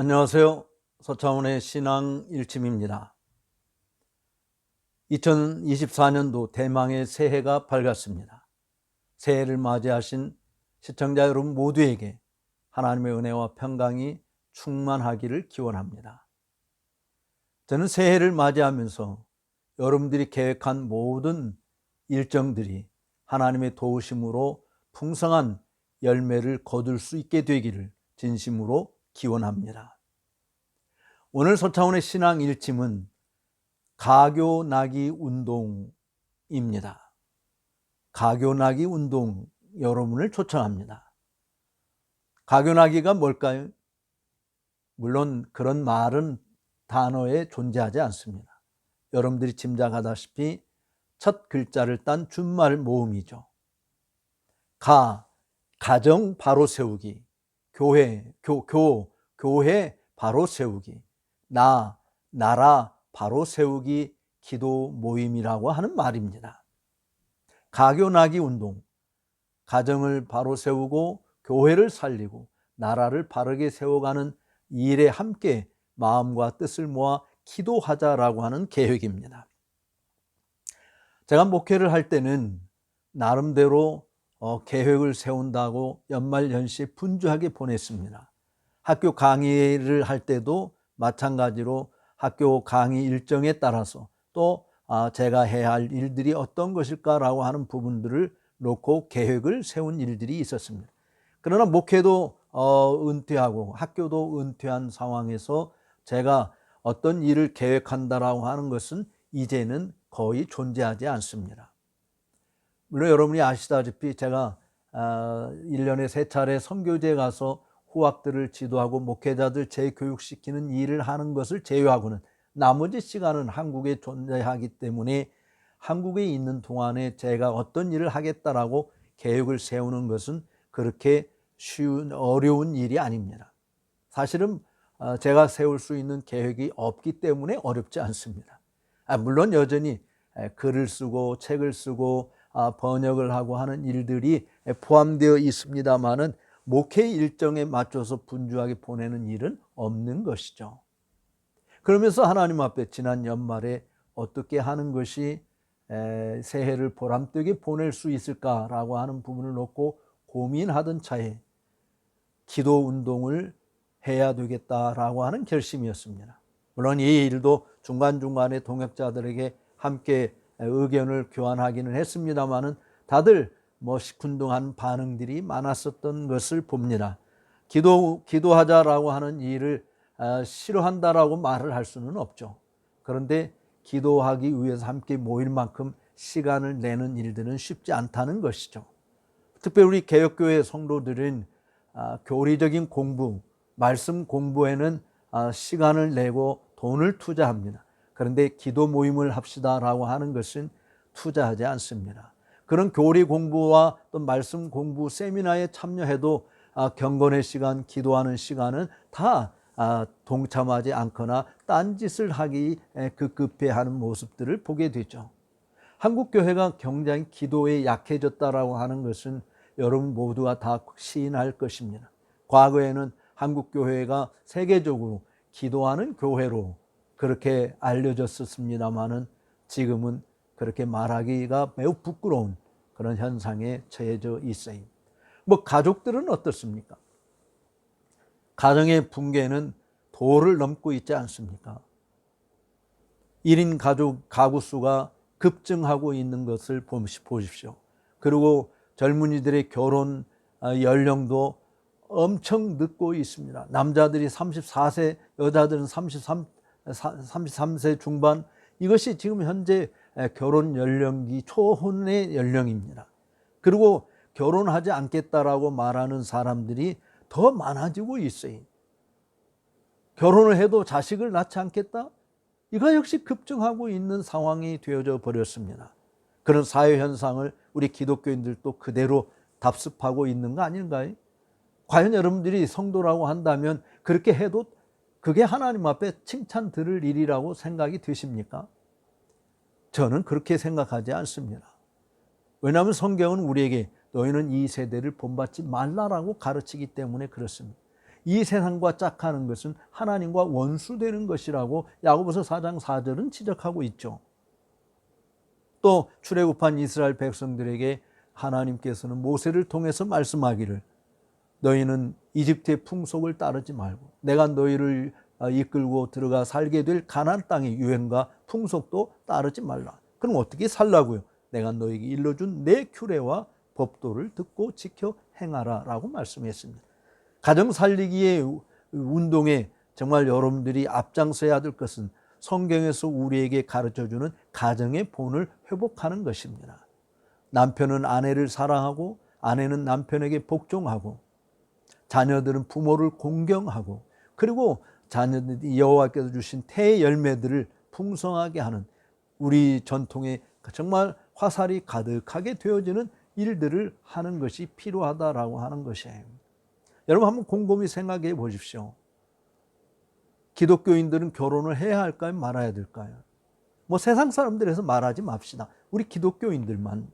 안녕하세요. 서차원의 신앙 일침입니다. 2024년도 대망의 새해가 밝았습니다. 새해를 맞이하신 시청자 여러분 모두에게 하나님의 은혜와 평강이 충만하기를 기원합니다. 저는 새해를 맞이하면서 여러분들이 계획한 모든 일정들이 하나님의 도우심으로 풍성한 열매를 거둘 수 있게 되기를 진심으로 기원합니다. 오늘 서차원의 신앙 일침은 가교나기 운동입니다. 가교나기 운동 여러분을 초청합니다. 가교나기가 뭘까요? 물론 그런 말은 단어에 존재하지 않습니다. 여러분들이 짐작하다시피 첫 글자를 딴 준말 모음이죠. 가정 바로 세우기, 교회 바로 세우기, 나라 바로 세우기 기도 모임이라고 하는 말입니다. 가교나기 운동, 가정을 바로 세우고 교회를 살리고 나라를 바르게 세워가는 일에 함께 마음과 뜻을 모아 기도하자라고 하는 계획입니다. 제가 목회를 할 때는 나름대로 계획을 세운다고 연말연시에 분주하게 보냈습니다. 학교 강의를 할 때도 마찬가지로 학교 강의 일정에 따라서 또 제가 해야 할 일들이 어떤 것일까라고 하는 부분들을 놓고 계획을 세운 일들이 있었습니다. 그러나 목회도 은퇴하고 학교도 은퇴한 상황에서 제가 어떤 일을 계획한다라고 하는 것은 이제는 거의 존재하지 않습니다. 물론 여러분이 아시다시피 제가 1년에 3차례 선교지에 가서 후학들을 지도하고 목회자들 재교육시키는 일을 하는 것을 제외하고는 나머지 시간은 한국에 존재하기 때문에 한국에 있는 동안에 제가 어떤 일을 하겠다라고 계획을 세우는 것은 그렇게 어려운 일이 아닙니다. 사실은 제가 세울 수 있는 계획이 없기 때문에 어렵지 않습니다. 물론 여전히 글을 쓰고 책을 쓰고 번역을 하고 하는 일들이 포함되어 있습니다만은 목회 일정에 맞춰서 분주하게 보내는 일은 없는 것이죠. 그러면서 하나님 앞에 지난 연말에 어떻게 하는 것이 새해를 보람되게 보낼 수 있을까라고 하는 부분을 놓고 고민하던 차에 기도 운동을 해야 되겠다라고 하는 결심이었습니다. 물론 이 일도 중간중간에 동역자들에게 함께 의견을 교환하기는 했습니다만은 다들 시큰둥한 반응들이 많았었던 것을 봅니다. 기도하자라고 하는 일을 싫어한다라고 말을 할 수는 없죠. 그런데 기도하기 위해서 함께 모일 만큼 시간을 내는 일들은 쉽지 않다는 것이죠. 특별히 우리 개혁교회 성도들은 교리적인 공부, 말씀 공부에는 시간을 내고 돈을 투자합니다. 그런데 기도 모임을 합시다라고 하는 것은 투자하지 않습니다. 그런 교리 공부와 또 말씀 공부 세미나에 참여해도 경건의 시간, 기도하는 시간은 다 동참하지 않거나 딴짓을 하기 급급해하는 모습들을 보게 되죠. 한국 교회가 굉장히 기도에 약해졌다라고 하는 것은 여러분 모두가 다 시인할 것입니다. 과거에는 한국 교회가 세계적으로 기도하는 교회로 그렇게 알려졌었습니다만은 지금은 그렇게 말하기가 매우 부끄러운 그런 현상에 처해져 있어요. 가족들은 어떻습니까? 가정의 붕괴는 도를 넘고 있지 않습니까? 1인 가구 수가 급증하고 있는 것을 보십시오. 그리고 젊은이들의 결혼 연령도 엄청 늦고 있습니다. 남자들이 34세, 여자들은 33세 중반, 이것이 지금 현재 결혼 연령기 초혼의 연령입니다. 그리고 결혼하지 않겠다라고 말하는 사람들이 더 많아지고 있어요. 결혼을 해도 자식을 낳지 않겠다? 이거 역시 급증하고 있는 상황이 되어져 버렸습니다. 그런 사회 현상을 우리 기독교인들도 그대로 답습하고 있는 거 아닌가요? 과연 여러분들이 성도라고 한다면 그렇게 해도 그게 하나님 앞에 칭찬 들을 일이라고 생각이 되십니까? 저는 그렇게 생각하지 않습니다. 왜냐하면 성경은 우리에게 너희는 이 세대를 본받지 말라라고 가르치기 때문에 그렇습니다. 이 세상과 짝하는 것은 하나님과 원수되는 것이라고 야고보서 4장 4절은 지적하고 있죠. 또 출애굽한 이스라엘 백성들에게 하나님께서는 모세를 통해서 말씀하기를 너희는 이집트의 풍속을 따르지 말고 내가 너희를 이끌고 들어가 살게 될 가나안 땅의 유행과 풍속도 따르지 말라. 그럼 어떻게 살라고요? 내가 너희에게 일러준 내 규례와 법도를 듣고 지켜 행하라 라고 말씀했습니다. 가정 살리기의 운동에 정말 여러분들이 앞장서야 될 것은 성경에서 우리에게 가르쳐주는 가정의 본을 회복하는 것입니다. 남편은 아내를 사랑하고 아내는 남편에게 복종하고 자녀들은 부모를 공경하고 그리고 자녀들이 여호와께서 주신 태의 열매들을 풍성하게 하는 우리 전통의 정말 화살이 가득하게 되어지는 일들을 하는 것이 필요하다라고 하는 것이에요. 여러분 한번 곰곰이 생각해 보십시오. 기독교인들은 결혼을 해야 할까요? 말아야 될까요? 뭐 세상 사람들에서 말하지 맙시다. 우리 기독교인들만.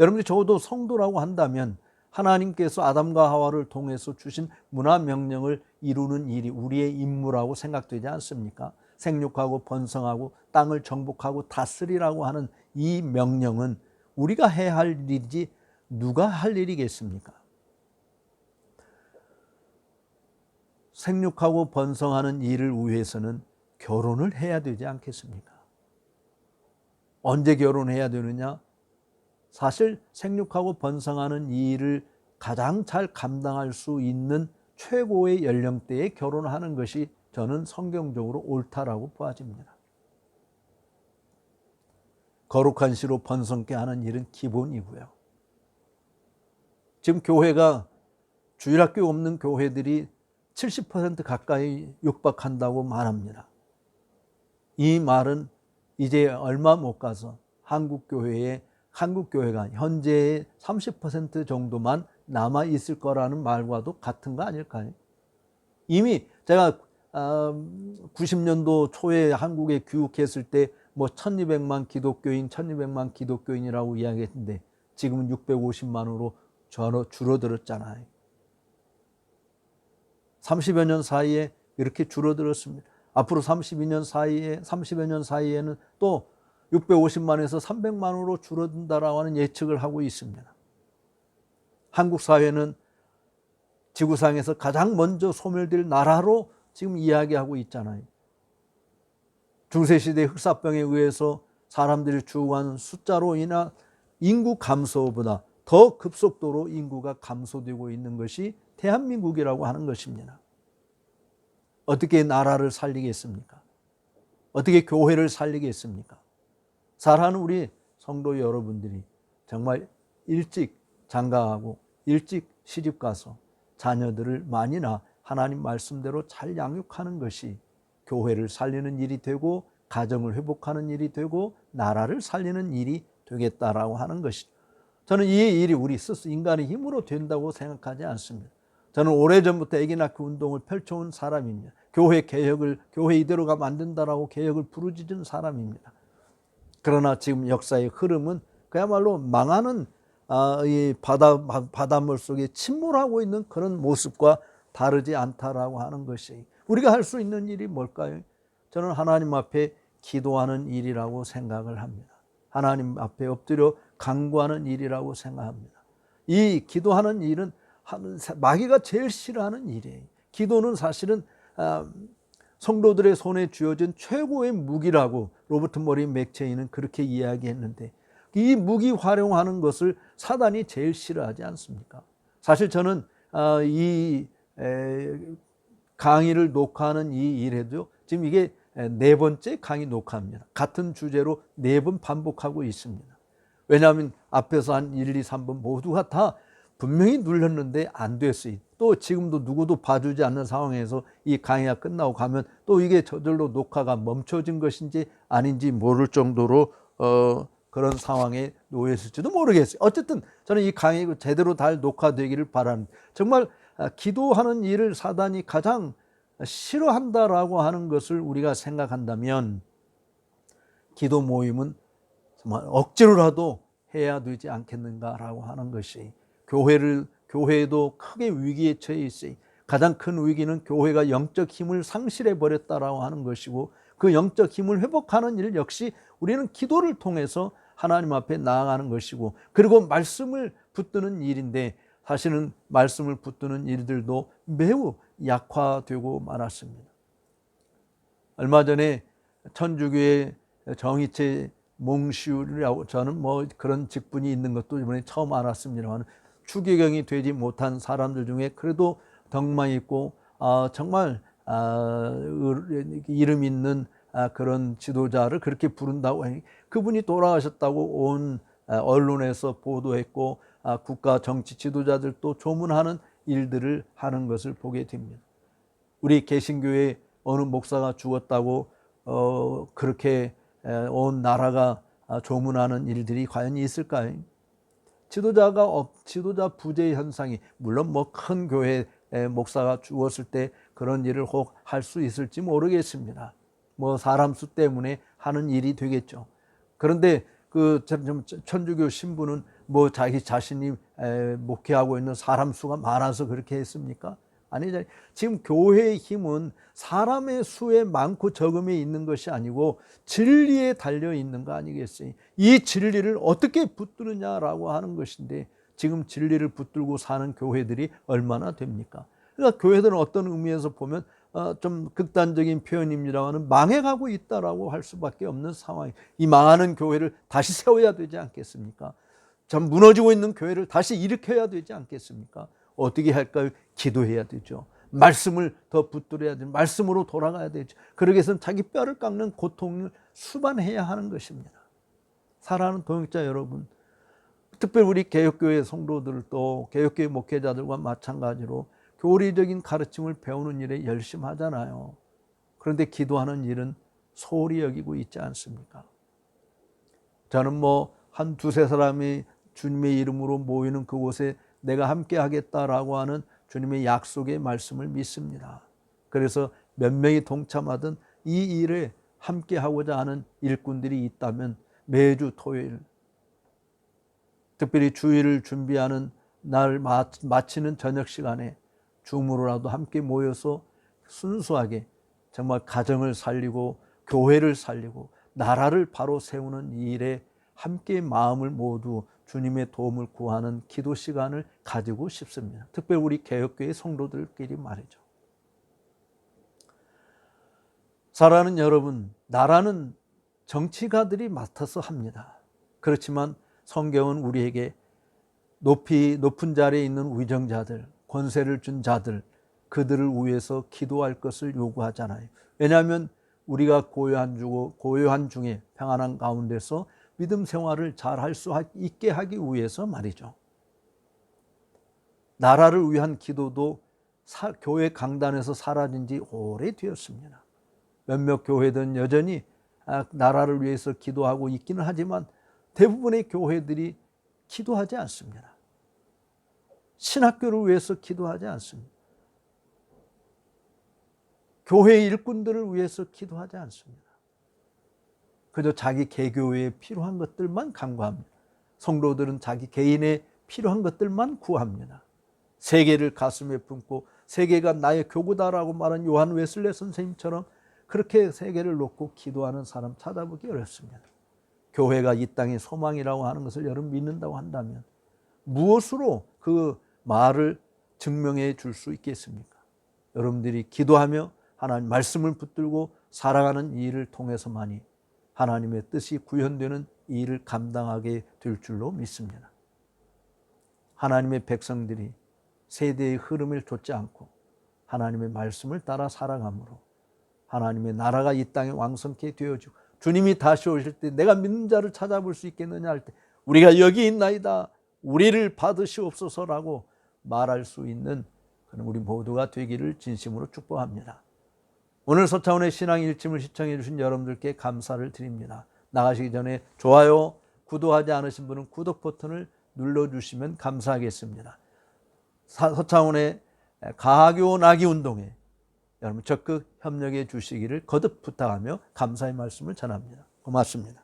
여러분들이 적어도 성도라고 한다면 하나님께서 아담과 하와를 통해서 주신 문화 명령을 이루는 일이 우리의 임무라고 생각되지 않습니까? 생육하고 번성하고 땅을 정복하고 다스리라고 하는 이 명령은 우리가 해야 할 일이지 누가 할 일이겠습니까? 생육하고 번성하는 일을 위해서는 결혼을 해야 되지 않겠습니까? 언제 결혼해야 되느냐? 사실 생육하고 번성하는 이 일을 가장 잘 감당할 수 있는 최고의 연령대에 결혼하는 것이 저는 성경적으로 옳다라고 보아집니다. 거룩한 시로 번성케 하는 일은 기본이고요. 지금 교회가 주일학교 없는 교회들이 70% 가까이 육박한다고 말합니다. 이 말은 이제 얼마 못 가서 한국 교회가 현재의 30% 정도만 남아 있을 거라는 말과도 같은 거 아닐까요? 이미 제가 90년도 초에 한국에 귀국했을 때 뭐 1200만 기독교인이라고 이야기했는데 지금은 650만으로 줄어들었잖아요. 30여 년 사이에 이렇게 줄어들었습니다. 앞으로 30여 년 사이에는 또 650만에서 300만으로 줄어든다라고 하는 예측을 하고 있습니다. 한국 사회는 지구상에서 가장 먼저 소멸될 나라로 지금 이야기하고 있잖아요. 중세시대 흑사병에 의해서 사람들이 죽어가는 숫자로 인한 인구 감소보다 더 급속도로 인구가 감소되고 있는 것이 대한민국이라고 하는 것입니다. 어떻게 나라를 살리겠습니까? 어떻게 교회를 살리겠습니까? 사랑하는 우리 성도 여러분들이 정말 일찍 장가가고 일찍 시집가서 자녀들을 많이나 하나님 말씀대로 잘 양육하는 것이 교회를 살리는 일이 되고 가정을 회복하는 일이 되고 나라를 살리는 일이 되겠다라고 하는 것이죠. 저는 이 일이 우리 스스로 인간의 힘으로 된다고 생각하지 않습니다. 저는 오래전부터 아기 낳기 운동을 펼쳐온 사람입니다. 교회 이대로가 만든다라고 개혁을 부르짖은 사람입니다. 그러나 지금 역사의 흐름은 그야말로 망하는 이 바닷물 속에 침몰하고 있는 그런 모습과 다르지 않다라고 하는 것이 우리가 할 수 있는 일이 뭘까요? 저는 하나님 앞에 기도하는 일이라고 생각을 합니다. 하나님 앞에 엎드려 간구하는 일이라고 생각합니다. 이 기도하는 일은 마귀가 제일 싫어하는 일이에요. 기도는 사실은 성도들의 손에 쥐어진 최고의 무기라고 로버트 머리 맥체인은 그렇게 이야기했는데 이 무기 활용하는 것을 사단이 제일 싫어하지 않습니까? 사실 저는 이 강의를 녹화하는 이 일에도 지금 이게 4번째 강의 녹화입니다. 같은 주제로 4번 반복하고 있습니다. 왜냐하면 앞에서 한 1, 2, 3번 모두가 다 분명히 눌렀는데 안 됐어요. 또 지금도 누구도 봐주지 않는 상황에서 이 강의가 끝나고 가면 또 이게 저절로 녹화가 멈춰진 것인지 아닌지 모를 정도로 그런 상황에 놓였을지도 모르겠어요. 어쨌든 저는 이 강의가 제대로 잘 녹화되기를 바랍니다. 정말 기도하는 일을 사단이 가장 싫어한다라고 하는 것을 우리가 생각한다면 기도 모임은 정말 억지로라도 해야 되지 않겠는가라고 하는 것이 교회도 크게 위기에 처해 있어요. 가장 큰 위기는 교회가 영적 힘을 상실해 버렸다라고 하는 것이고, 그 영적 힘을 회복하는 일 역시 우리는 기도를 통해서 하나님 앞에 나아가는 것이고, 그리고 말씀을 붙드는 일인데, 사실은 말씀을 붙드는 일들도 매우 약화되고 말았습니다. 얼마 전에 천주교의 정희채 몽시울이라고, 저는 뭐 그런 직분이 있는 것도 이번에 처음 알았습니다만, 추기경이 되지 못한 사람들 중에 그래도 덕망 있고 정말 이름 있는 그런 지도자를 그렇게 부른다고 하니, 그분이 돌아가셨다고 온 언론에서 보도했고, 국가 정치 지도자들도 조문하는 일들을 하는 것을 보게 됩니다. 우리 개신교회 어느 목사가 죽었다고 그렇게 온 나라가 조문하는 일들이 과연 있을까요? 지도자 부재 현상이, 물론 뭐 큰 교회 목사가 죽었을 때 그런 일을 혹 할 수 있을지 모르겠습니다. 뭐 사람 수 때문에 하는 일이 되겠죠. 그런데 그 천주교 신부는 뭐 자기 자신이 목회하고 있는 사람 수가 많아서 그렇게 했습니까? 아니죠. 지금 교회의 힘은 사람의 수에 많고 적음에 있는 것이 아니고 진리에 달려 있는 거 아니겠어요? 이 진리를 어떻게 붙드느냐라고 하는 것인데, 지금 진리를 붙들고 사는 교회들이 얼마나 됩니까? 그러니까 교회들은 어떤 의미에서 보면 좀 극단적인 표현입니다만 망해가고 있다라고 할 수밖에 없는 상황이, 이 망하는 교회를 다시 세워야 되지 않겠습니까? 좀 무너지고 있는 교회를 다시 일으켜야 되지 않겠습니까? 어떻게 할까요? 기도해야 되죠. 말씀을 더 붙들어야 되죠. 말씀으로 돌아가야 되죠. 그러기 위해서는 자기 뼈를 깎는 고통을 수반해야 하는 것입니다. 사랑하는 동역자 여러분, 특별히 우리 개혁교회 성도들도 개혁교회 목회자들과 마찬가지로 교리적인 가르침을 배우는 일에 열심히 하잖아요. 그런데 기도하는 일은 소홀히 여기고 있지 않습니까? 저는 뭐 한 두세 사람이 주님의 이름으로 모이는 그곳에 내가 함께 하겠다라고 하는 주님의 약속의 말씀을 믿습니다. 그래서 몇 명이 동참하든 이 일에 함께 하고자 하는 일꾼들이 있다면 매주 토요일, 특별히 주일을 준비하는 날 마치는 저녁 시간에 줌으로라도 함께 모여서 순수하게 정말 가정을 살리고 교회를 살리고 나라를 바로 세우는 이 일에 함께 마음을 모두 주님의 도움을 구하는 기도 시간을 가지고 싶습니다. 특별히 우리 개혁교회 성도들끼리 말이죠. 사랑하는 여러분, 나라는 정치가들이 맡아서 합니다. 그렇지만 성경은 우리에게 높은 자리에 있는 위정자들, 권세를 준 자들, 그들을 위해서 기도할 것을 요구하잖아요. 왜냐하면 우리가 고요한 중에 평안한 가운데서 믿음 생활을 잘 할 수 있게 하기 위해서 말이죠. 나라를 위한 기도도 교회 강단에서 사라진 지 오래되었습니다. 몇몇 교회들은 여전히 나라를 위해서 기도하고 있기는 하지만 대부분의 교회들이 기도하지 않습니다. 신학교를 위해서 기도하지 않습니다. 교회의 일꾼들을 위해서 기도하지 않습니다. 그저 자기 개교회에 필요한 것들만 간구합니다. 성도들은 자기 개인에 필요한 것들만 구합니다. 세계를 가슴에 품고 세계가 나의 교구다라고 말한 요한 웨슬레 선생님처럼 그렇게 세계를 놓고 기도하는 사람 찾아보기 어렵습니다. 교회가 이 땅의 소망이라고 하는 것을 여러분 믿는다고 한다면 무엇으로 그 말을 증명해 줄 수 있겠습니까? 여러분들이 기도하며 하나님 말씀을 붙들고 살아가는 이 일을 통해서만이 하나님의 뜻이 구현되는 이 일을 감당하게 될 줄로 믿습니다. 하나님의 백성들이 세대의 흐름을 좇지 않고 하나님의 말씀을 따라 살아감으로 하나님의 나라가 이 땅에 왕성케 되어지고 주님이 다시 오실 때 내가 믿는 자를 찾아볼 수 있겠느냐 할 때 우리가 여기 있나이다 우리를 받으시옵소서라고 말할 수 있는 그런 우리 모두가 되기를 진심으로 축복합니다. 오늘 서차원의 신앙 일침을 시청해 주신 여러분들께 감사를 드립니다. 나가시기 전에 좋아요, 구독하지 않으신 분은 구독 버튼을 눌러주시면 감사하겠습니다. 서차원의 가교 나기 운동에 여러분 적극 협력해 주시기를 거듭 부탁하며 감사의 말씀을 전합니다. 고맙습니다.